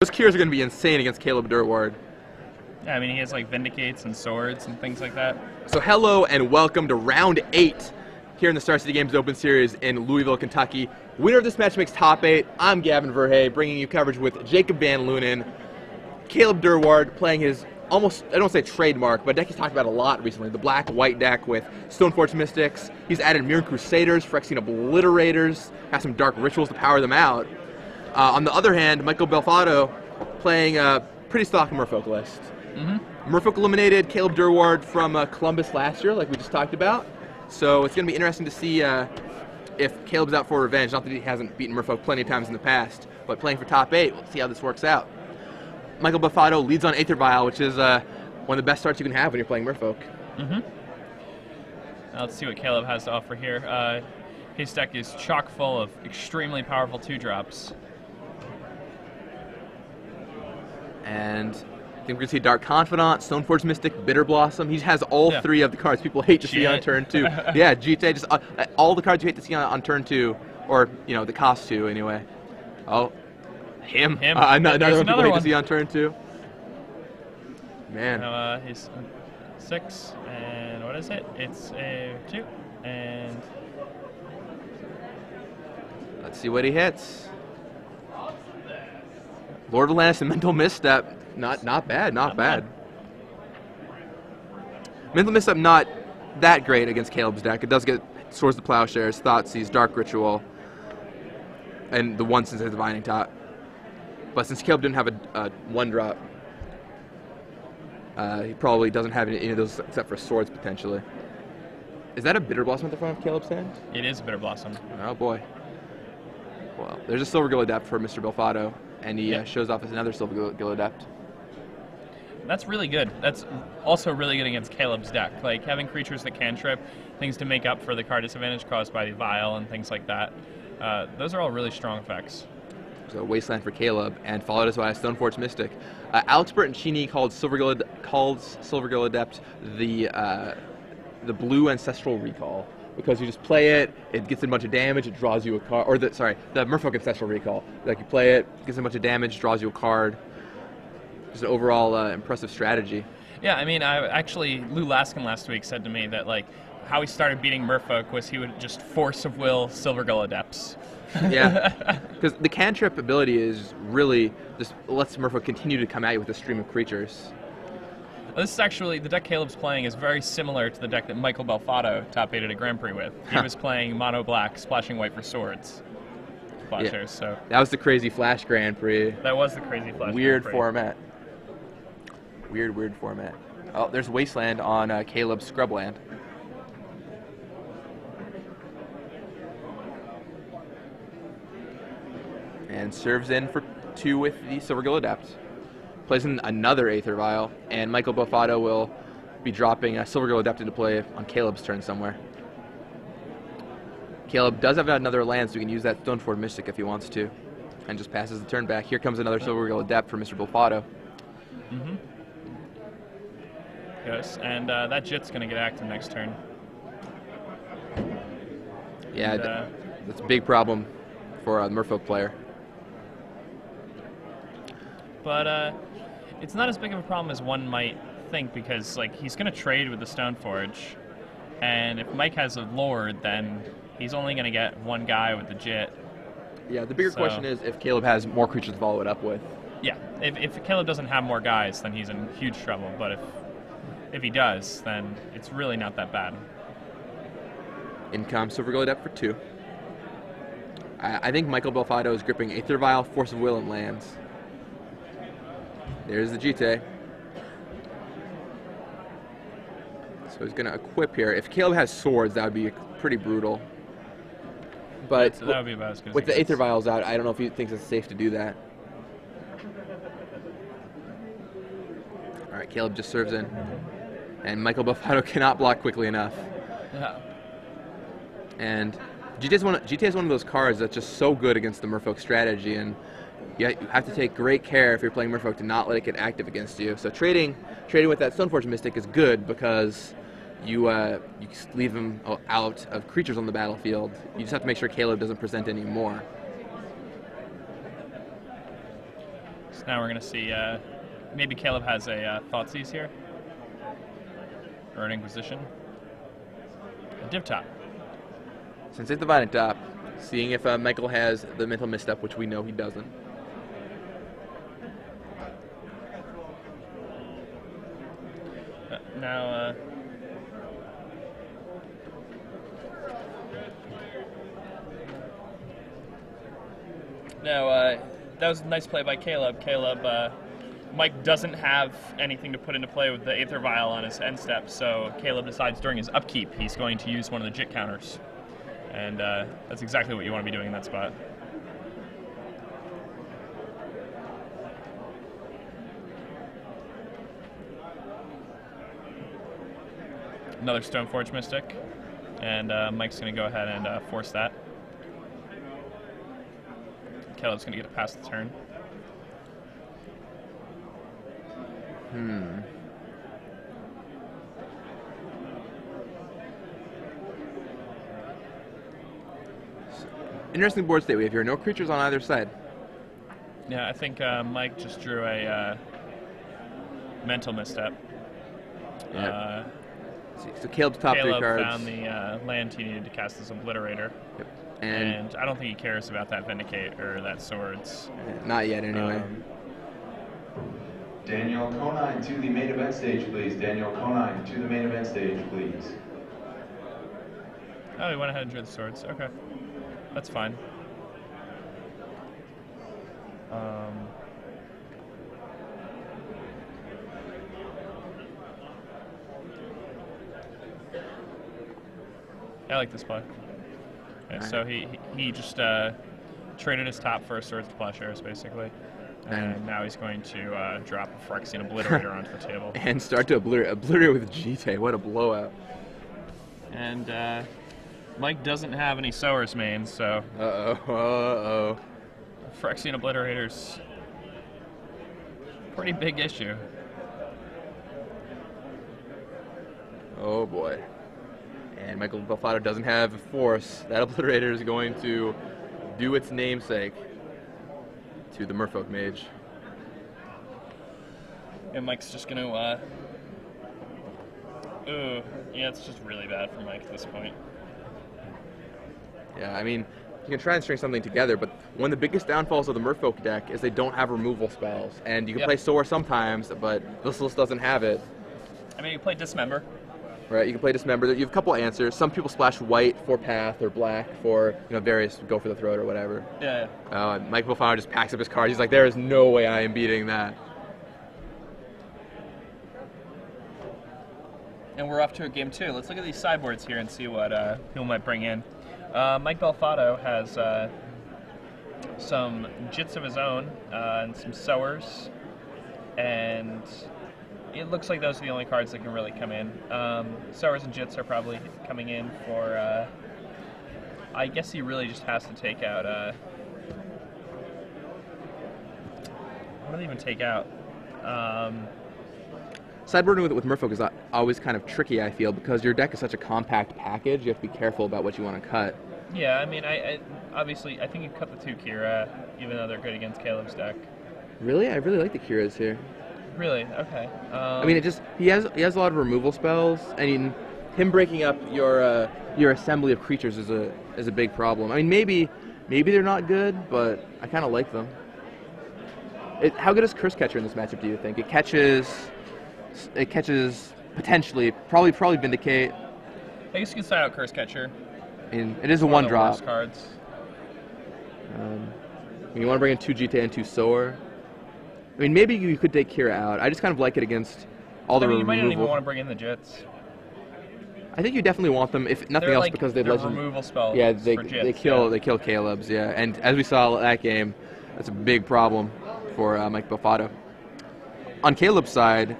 Those cures are going to be insane against Caleb Durward. Yeah, I mean, he has like Vindicates and Swords and things like that. So hello and welcome to round 8 here in the Star City Games Open Series in Louisville, Kentucky. Winner of this match makes top 8. I'm Gavin Verhey, bringing you coverage with Jacob Van Lunen. Caleb Durward playing his almost, I don't say trademark, but a deck he's talked about a lot recently, the black-white deck with Stoneforge Mystics. He's added Mirran Crusaders, Phyrexian Obliterators, has some Dark Rituals to power them out. On the other hand, Michael Belfatto playing a pretty stock Merfolk list. Merfolk eliminated Caleb Durward from Columbus last year, like we just talked about. So it's going to be interesting to see if Caleb's out for revenge. Not that he hasn't beaten Merfolk plenty of times in the past, but playing for top 8, we'll see how this works out. Michael Belfatto leads on Aether Vial, which is one of the best starts you can have when you're playing Merfolk. Now let's see what Caleb has to offer here. His deck is chock full of extremely powerful 2-drops. And I think we're going to see Dark Confidant, Stoneforge Mystic, Bitter Blossom. He has all 3 of the cards people hate to see on turn 2. Yeah, GTA, just all the cards you hate to see on turn 2, or, you know, the cost 2 anyway. Oh, him. Another one people hate to see on turn 2. Man. Now, he's 6, and what is it? It's a 2, and... Let's see what he hits. Lord of Atlantis and Mental Misstep. Not bad, not bad. Mental Misstep not that great against Caleb's deck. It does get Swords to Plowshares, Thoughtseize, Dark Ritual, and the 1 Sensei Divining Top. But since Caleb didn't have a 1-drop, he probably doesn't have any of those except for Swords potentially. Is that a Bitter Blossom at the front of Caleb's hand? It is a Bitter Blossom. Oh boy. Well, there's a Silver Gill Adept for Mr. Belfatto, and he shows off as another Silver Gill Adept. That's really good. That's also really good against Caleb's deck. Like, having creatures that cantrip, things to make up for the card disadvantage caused by the Vial and things like that. Those are all really strong effects. So Wasteland for Caleb, and followed us by a Stoneforge Mystic. Alex Bertoncini called Silver Gill Adept the blue Ancestral Recall, because you just play it, it gets a bunch of damage, it draws you a card, or the Merfolk Ancestral Recall. Like, you play it, gets a bunch of damage, draws you a card. Just an overall impressive strategy. Yeah, I mean, Lou Laskin last week said to me that, like, how he started beating Merfolk was he would just force of will Silver Gill Adepts. Yeah, because the cantrip ability is really just lets Merfolk continue to come at you with a stream of creatures. This is actually, the deck Caleb's playing is very similar to the deck that Michael Belfatto top-8 at a Grand Prix with. He was playing mono black, splashing white for Swords. Plowshares, so. That was the crazy Flash Grand Prix. That was the crazy Flash Weird Grand Prix. format. Weird format. Oh, there's Wasteland on Caleb's Scrubland. And serves in for 2 with the Silver Gill Adept. Plays in another Aether Vial, and Michael Belfatto will be dropping a Silver Gill Adept into play on Caleb's turn somewhere. Caleb does have another land, so he can use that Stoneforge Mystic if he wants to, and just passes the turn back. Here comes another Silver Gill Adept for Mr. Belfatto. Yes, and that Jit's going to get active next turn. Yeah, that's a big problem for a Merfolk player. But it's not as big of a problem as one might think, because, like, he's going to trade with the Stoneforge, and if Mike has a Lord, then he's only going to get 1 guy with the Jit. Yeah, the bigger question is if Caleb has more creatures to follow it up with. Yeah, if Caleb doesn't have more guys, then he's in huge trouble, but if he does, then it's really not that bad. In comes Silver Gill Adept for 2. I think Michael Belfatto is gripping Aether Vial, Force of Will, and lands. There's the GT. So he's going to equip here. If Caleb has Swords, that would be pretty brutal. But so that would be about as good as with the Aether Vials out, I don't know if he thinks it's safe to do that. All right, Caleb just serves in. And Michael Belfatto cannot block quickly enough. Yeah. And GTA is one of those cards that's just so good against the Merfolk strategy, and you have to take great care if you're playing Merfolk to not let it get active against you. So trading with that Stoneforge Mystic is good because you leave him out of creatures on the battlefield. You just have to make sure Caleb doesn't present any more. So now we're going to see, maybe Caleb has a Thoughtseize here. Or an Inquisition. A Div Top. Since it's dividing top, seeing if Michael has the mental misstep, which we know he doesn't. Now, that was a nice play by Caleb. Mike doesn't have anything to put into play with the Aether Vial on his end step, so Caleb decides during his upkeep he's going to use one of the Jit counters. And that's exactly what you want to be doing in that spot. Another Stoneforge Mystic, and Mike's going to go ahead and force that. Caleb's going to get to pass the turn. Interesting board state we have here. No creatures on either side. Yeah, I think Mike just drew a mental misstep. Yeah. So Caleb's top three cards. Caleb found the land he needed to cast as Obliterator. Yep. And I don't think he cares about that Vindicate or that Swords. Not yet, anyway. Daniel Conine to the main event stage, please. Daniel Conine to the main event stage, please. Oh, he went ahead and drew the Swords. Okay. That's fine. I like this play. Okay, so he just traded his top for a Swords to Plowshares, basically. And now he's going to drop a Phyrexian Obliterator onto the table. And start to obliterate with GT. What a blowout. And Mike doesn't have any Sowers mains, so... Uh-oh. Phyrexian Obliterator's pretty big issue. Oh, boy. And Michael Belfatto doesn't have a force. That Obliterator is going to do its namesake to the Merfolk Mage. And Mike's just going to... yeah, it's just really bad for Mike at this point. Yeah, I mean, you can try and string something together, but one of the biggest downfalls of the Merfolk deck is they don't have removal spells. And you can play Soar sometimes, but this list doesn't have it. I mean, you play Dismember. Right, you can play Dismember. You have a couple answers. Some people splash white for path or black for, various go for the throat or whatever. Yeah. Mike Belfatto just packs up his cards. He's like, there is no way I am beating that. And we're off to a game 2. Let's look at these sideboards here and see what who might bring in. Mike Belfatto has some Jits of his own and some Sowers, and it looks like those are the only cards that can really come in. Sowers and Jits are probably coming in for... I guess he really just has to take out... what do they even take out? Sideboarding with Merfolk is always kind of tricky, I feel, because your deck is such a compact package. You have to be careful about what you want to cut. Yeah, I mean, I obviously, I think you cut the 2 Kira, even though they're good against Caleb's deck. Really? I really like the Kiras here. Really? Okay. I mean, he has a lot of removal spells, and him breaking up your assembly of creatures is a big problem. I mean, maybe they're not good, but I kind of like them. How good is Curse Catcher in this matchup, do you think? It catches potentially, probably Vindicate. I guess you can side out Curse Catcher. And it is a 1-drop. Cards. You want to bring in 2 GT and 2 Soar. I mean, maybe you could take Kira out. I just kind of like it against all the removal. You might not even want to bring in the Jits. I think you definitely want them, if nothing else, because they've removal spells. Yeah, they kill Caleb's. Yeah, and as we saw that game, that's a big problem for Mike Belfatto. On Caleb's side,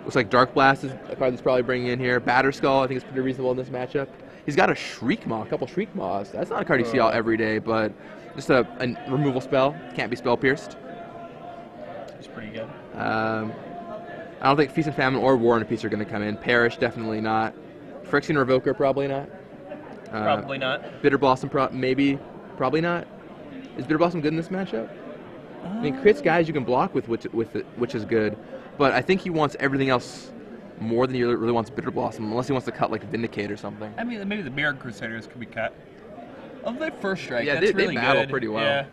looks like Dark Blast is a card that's probably bringing in here. Batterskull, I think, is pretty reasonable in this matchup. He's got a Shriek Maw, a couple Shriek Maws. That's not a card you see out every day, but just a removal spell. Can't be spell pierced. It's pretty good. I don't think Feast and Famine or War and Peace are going to come in. Perish, definitely not. Phyrexian Revoker, probably not. Probably not. Bitter Blossom, maybe, probably not. Is Bitter Blossom good in this matchup? I mean, it creates guys you can block with, which is good. But I think he wants everything else more than he really wants Bitter Blossom, unless he wants to cut like Vindicate or something. I mean, maybe the Mirror Crusaders could be cut. Of their first strike, Yeah, that's they really battle good. pretty well. Yeah.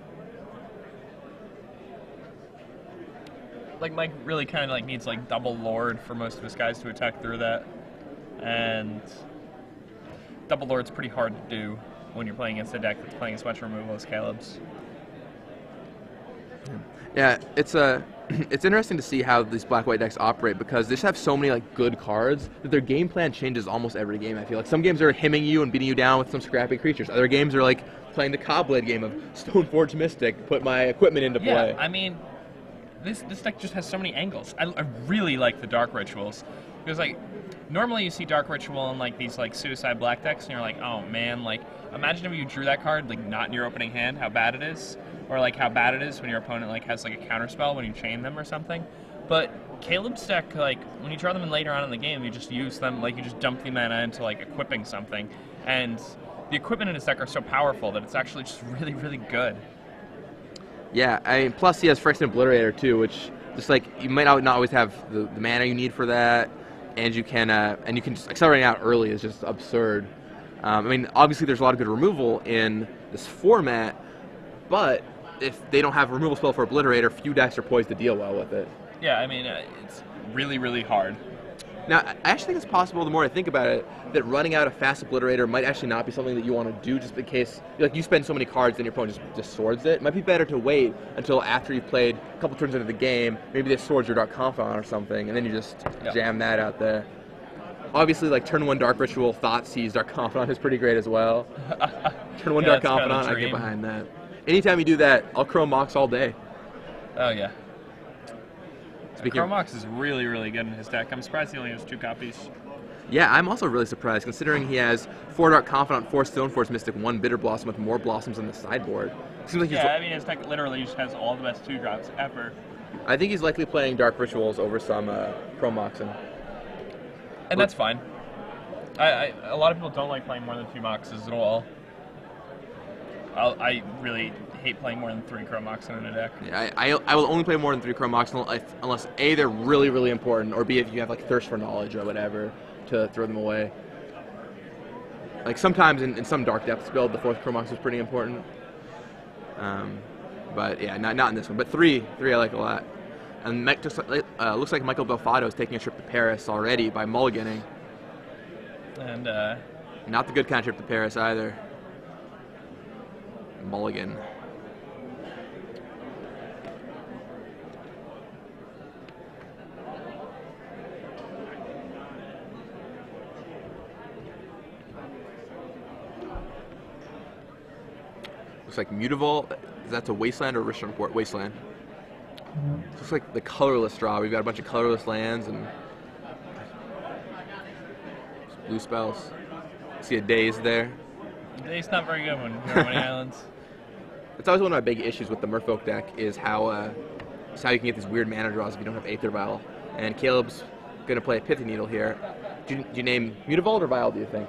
Like Mike really kind of like needs like double Lord for most of his guys to attack through that, and double Lord's pretty hard to do when you're playing against a deck that's playing as much removal as Caleb's. Yeah, it's interesting to see how these black-white decks operate because they just have so many like good cards that their game plan changes almost every game. I feel like some games are hemming you and beating you down with some scrappy creatures. Other games are like playing the Cobblade game of Stoneforge Mystic, put my equipment into play. Yeah, I mean, this deck just has so many angles. I really like the Dark Rituals because like normally you see Dark Ritual in like these like Suicide Black decks and you're like, oh man, like imagine if you drew that card like not in your opening hand, how bad it is. Or like how bad it is when your opponent like has like a counterspell when you chain them or something. But Caleb's deck, like when you draw them in later on in the game, you just use them, like you just dump the mana into like equipping something. And the equipment in his deck are so powerful that it's actually just really, really good. Yeah, I mean, plus he has Phyrexian Obliterator too, which just like you might not always have the mana you need for that, and you can just accelerating out early is just absurd. I mean, obviously there's a lot of good removal in this format, but if they don't have a removal spell for Obliterator, few decks are poised to deal well with it. Yeah, I mean, it's really, really hard. Now, I actually think it's possible, the more I think about it, that running out a fast Obliterator might actually not be something that you want to do just in case, like, you spend so many cards and your opponent just swords it. It might be better to wait until after you've played a couple turns into the game, maybe they swords your Dark Confidant or something, and then you just jam that out there. Obviously, like, turn 1 Dark Ritual, Thoughtseize, Dark Confidant is pretty great as well. Turn 1 Dark Confidant, I get behind that. Anytime you do that, I'll Chrome Mox all day. Oh, yeah. Chrome Mox is really, really good in his deck. I'm surprised he only has 2 copies. Yeah, I'm also really surprised, considering he has 4 Dark Confidant, 4 Stoneforge Mystic, 1 Bitter Blossom with more blossoms on the sideboard. Seems like I mean, his deck literally just has all the best 2-drops ever. I think he's likely playing Dark Rituals over some Chrome Moxing. And that's fine. A lot of people don't like playing more than 2 Moxes at all. I really hate playing more than 3 Chrome Mox in a deck. Yeah, I will only play more than 3 Chrome Mox unless A, they're really, really important, or B, if you have like Thirst for Knowledge or whatever to throw them away. Like sometimes in some Dark Depths build, the 4th Chrome Mox is pretty important. But yeah, not in this one. But 3 I like a lot. And just looks like Michael Belfatto is taking a trip to Paris already by mulliganing. And not the good kind of trip to Paris either. Mulligan. Looks like Mutavault. Is that to Wasteland or Rishtram Wasteland? Looks like the colorless draw. We've got a bunch of colorless lands and blue spells. See a Daze there. Daze not very good when you have many islands. That's always one of my big issues with the Merfolk deck is how you can get these weird mana draws if you don't have Aether Vial. And Caleb's going to play a Pithy Needle here. Do you name Mutavault or Vial, do you think?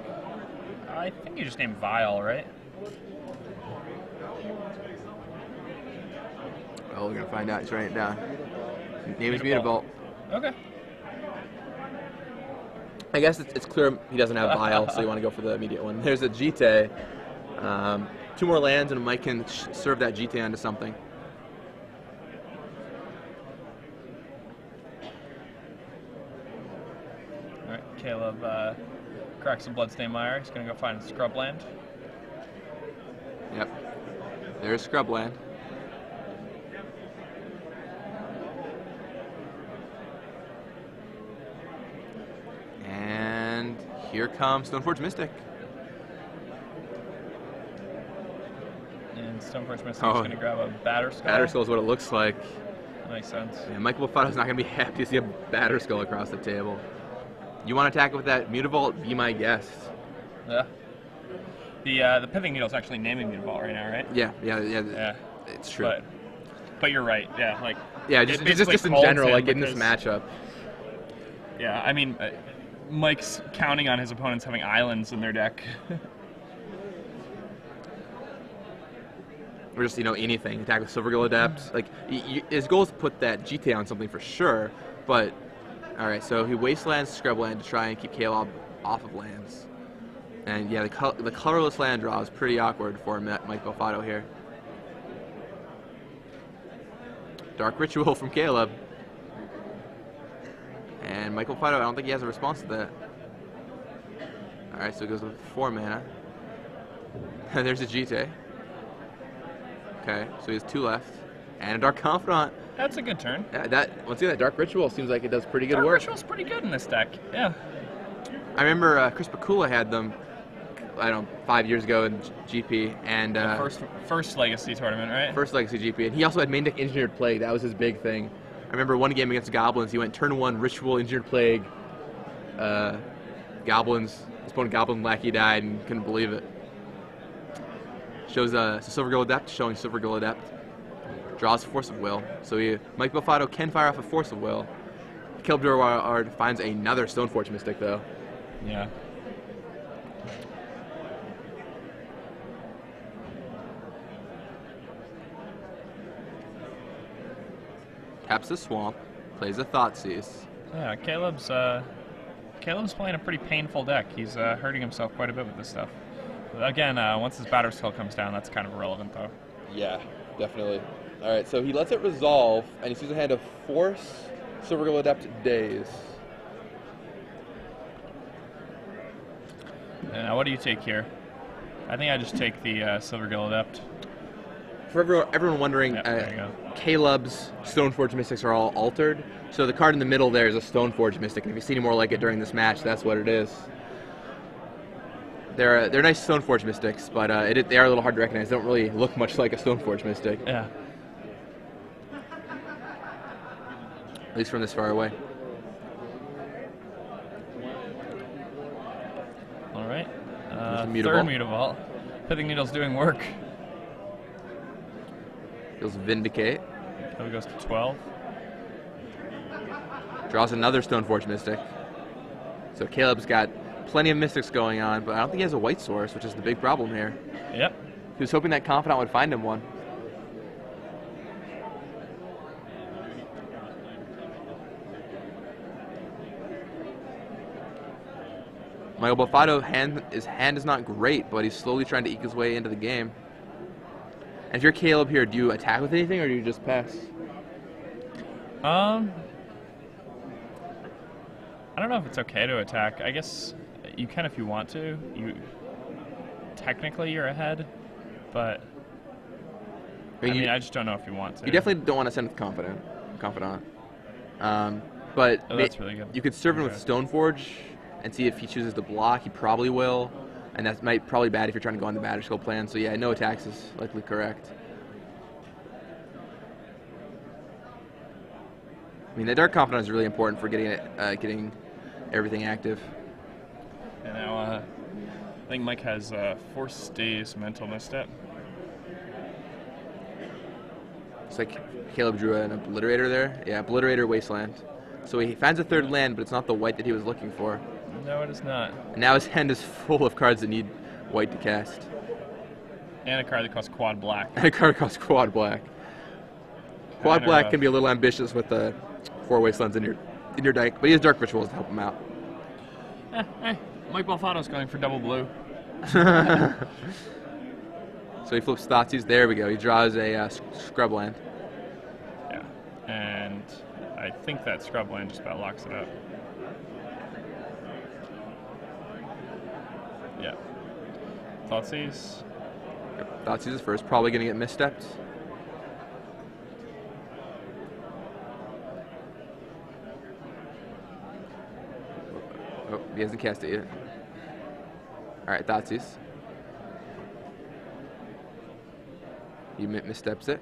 I think you just named Vial, right? Oh, we're going to find out. He's writing it down. Name is Mutavault. Okay. I guess it's clear he doesn't have Vial, so you want to go for the immediate one. There's a Jite. 2 more lands, and Mike can serve that Jite onto something. All right, Caleb cracks a Bloodstained Mire. He's going to go find Scrubland. Yep. There's Scrubland. And here comes Stoneforge Mystic. And Stoneforge Mystic is going to grab a Batterskull. Batterskull is what it looks like. That makes sense. Yeah, Michael Belfatto's not going to be happy to see a Batterskull across the table. You want to attack it with that Mutavault? Be my guest. Yeah. The Pithing Needle's actually naming Mutavault right now, right? Yeah. It's true. But you're right. Yeah, like. Yeah, just in general, like in this matchup. Yeah, I mean, Mike's counting on his opponents having islands in their deck. or just anything. Attack with Silver Gill Adept. Like his goal is to put that GTA on something for sure. But all right, so he wastelands Scrubland to try and keep Caleb off of lands. And yeah, the colorless land draw is pretty awkward for Mike Belfatto here. Dark Ritual from Caleb. And Mike Belfatto, I don't think he has a response to that. Alright, so it goes with 4 mana. There's a GTA. Okay, so he has 2 left. And a Dark Confidant. That's a good turn. Yeah, once again, that Dark Ritual seems like it does pretty good work. Dark Ritual's pretty good in this deck, yeah. I remember Chris Pakula had them, I don't know, 5 years ago in GP, and first Legacy tournament, right? First Legacy GP, and he also had main deck Engineered Plague. That was his big thing. I remember one game against the Goblins. He went turn 1 Ritual Engineered Plague. Goblins, his opponent Goblin Lackey died and couldn't believe it. Shows Silver Gill Adept, showing Silver Gill Adept. Draws Force of Will. So Mike Belfatto can fire off a Force of Will. Caleb Durward finds another Stoneforge Mystic though. Yeah. Taps the Swamp, plays a Thoughtseize. Yeah, Caleb's playing a pretty painful deck. He's hurting himself quite a bit with this stuff. Again, once his batter skill comes down, that's kind of irrelevant though. Yeah, definitely. All right, so he lets it resolve, and he sees a hand of Force, Silver Gill Adept, Daze. Now, what do you take here? I think I just take the Silver Gill Adept. For everyone wondering, there you go. Caleb's Stoneforge Mystics are all altered. So the card in the middle there is a Stoneforge Mystic, and if you see any more like it during this match, that's what it is. They're nice Stoneforge Mystics, but they are a little hard to recognize. They don't really look much like a Stoneforge Mystic. Yeah. At least from this far away. All right. Third Mutavault. Pithing Needle's doing work. Deals Vindicate. So he goes to 12. Draws another Stoneforge Mystic. So Caleb's got plenty of Mystics going on, but I don't think he has a white source, which is the big problem here. Yep. He was hoping that Confidant would find him one. Michael Belfatto's hand is not great, but he's slowly trying to eke his way into the game. And if you're Caleb here, do you attack with anything, or do you just pass? I don't know if it's okay to attack. I guess you can if you want to. Technically you're ahead, but I just don't know if you want to. You definitely don't want to send with Confidant. But that's really good. You could serve him with Stoneforge and see if he chooses to block. He probably will, and that's probably bad if you're trying to go on the batter skill plan. So yeah, no attacks is likely correct. I mean, the Dark Confidant is really important for getting everything active. And now I think Mike has Force Daze Mental Misstep. It's like Caleb drew an Obliterator there. Yeah, Obliterator Wasteland. So he finds a third land, but it's not the white that he was looking for. No, it is not. And now his hand is full of cards that need white to cast. And a card that costs quad black. And a card that costs quad black. Quad black can be a little ambitious with the 4 Wastelands in your deck, but he has Dark Rituals to help him out. Mike Belfatto's going for double blue. So he flips Thoughtseize. There we go. He draws a Scrubland. Yeah, and I think that Scrubland just about locks it up. Yeah. Thoughtseize. Thoughtseize is first. Probably going to get misstepped. Oh, he hasn't cast it yet. Alright, Thoughtseize. He missteps it.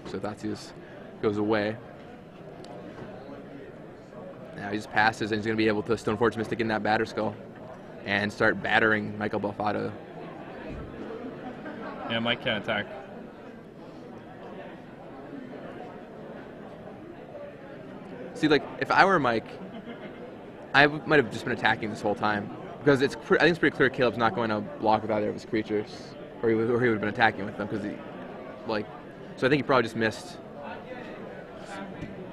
So Thoughtseize goes away. Now he just passes, and he's going to be able to Stoneforge Mystic in that batter skull and start battering Michael Belfatto. Yeah, Mike can attack. See, like, if I were Mike, I might have just been attacking this whole time. Because I think it's pretty clear Caleb's not going to block with either of his creatures. Or he would have been attacking with them, because like, so I think he probably just missed.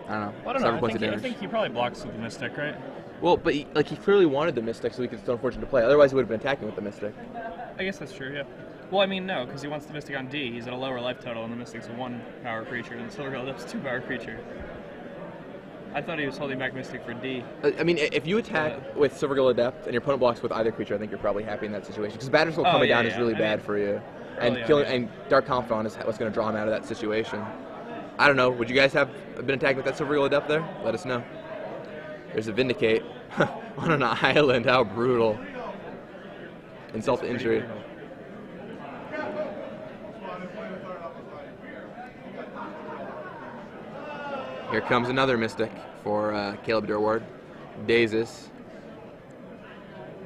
I don't know. Well, I don't 7 know. points of I damage. think he probably blocks with the Mystic, right? Well, but he clearly wanted the Mystic so he could Stoneforge into play. Otherwise, he would have been attacking with the Mystic. I guess that's true, yeah. Well, I mean, no, because he wants the Mystic on D. He's at a lower life total, and the Mystic's a 1 power creature, and Silvergill Adept's 2 power creature. I thought he was holding back Mystic for D. I mean, if you attack with Silvergill Adept and your opponent blocks with either creature, I think you're probably happy in that situation. Because Batterskull coming down is really bad for you. And and Dark Confidant is what's going to draw him out of that situation. I don't know. Would you guys have been attacking with that Silvergill Adept there? Let us know. There's a Vindicate on an island. How brutal. Insult to injury. Brutal. Here comes another Mystic for Caleb Durward. Dazes.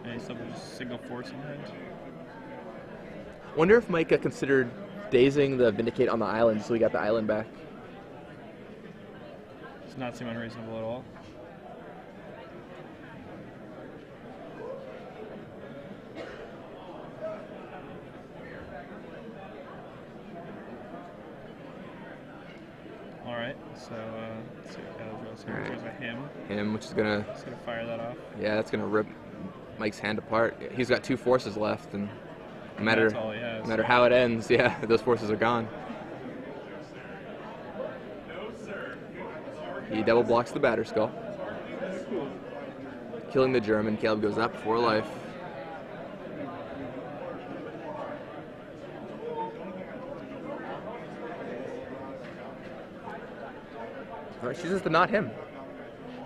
And he's still just single force in hand. Wonder if Micah considered dazing the Vindicate on the island so he got the island back. Does not seem unreasonable at all. Alright, so let's see what Caleb draws here. There's a him. Which is gonna. Just gonna fire that off. Yeah, that's gonna rip Mike's hand apart. He's got 2 forces left, and no matter That's all he has. no matter how it ends, yeah, those forces are gone. He double blocks the Batterskull, killing the German. Caleb goes up for life. All right, she says to not him.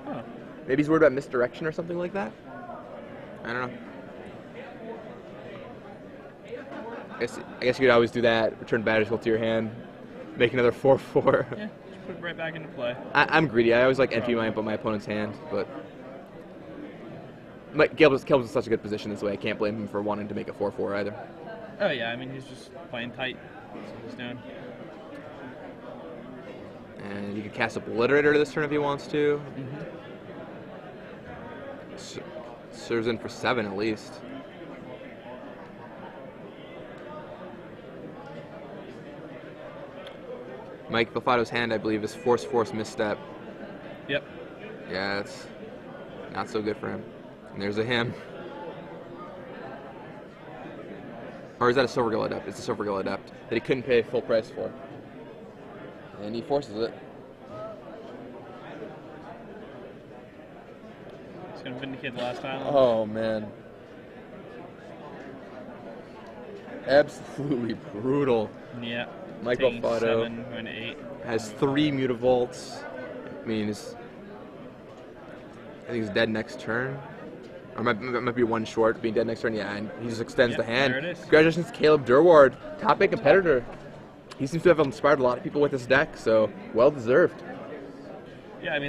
Huh. Maybe he's worried about misdirection or something like that. I don't know. I guess you could always do that. Return Batterskull to your hand, make another 4/4. Yeah, just put it right back into play. I'm greedy. I always like empty my opponent's hand, but Caleb's in such a good position this way. I can't blame him for wanting to make a 4/4 either. Oh yeah, I mean he's just playing tight. That's what he's doing. And you can cast Obliterator this turn if he wants to. Serves in for 7 at least. Mike Belfatto's hand, I believe, is Force Misstep. Yep. Yeah, it's not so good for him. And there's a him. Or is that a Silvergill Adept? It's a Silvergill Adept that he couldn't pay full price for. And he forces it. He's gonna Vindicate the last island. Oh, man. Absolutely brutal. Yeah. Mike Taking Belfatto 7, going to 8. has 3 Mutavolts. I mean, I think he's dead next turn. Or might be 1 short, being dead next turn. Yeah, and he just extends the hand. There it is. Congratulations, Caleb Durward, top 8 competitor. He seems to have inspired a lot of people with this deck, so well deserved. Yeah, I mean.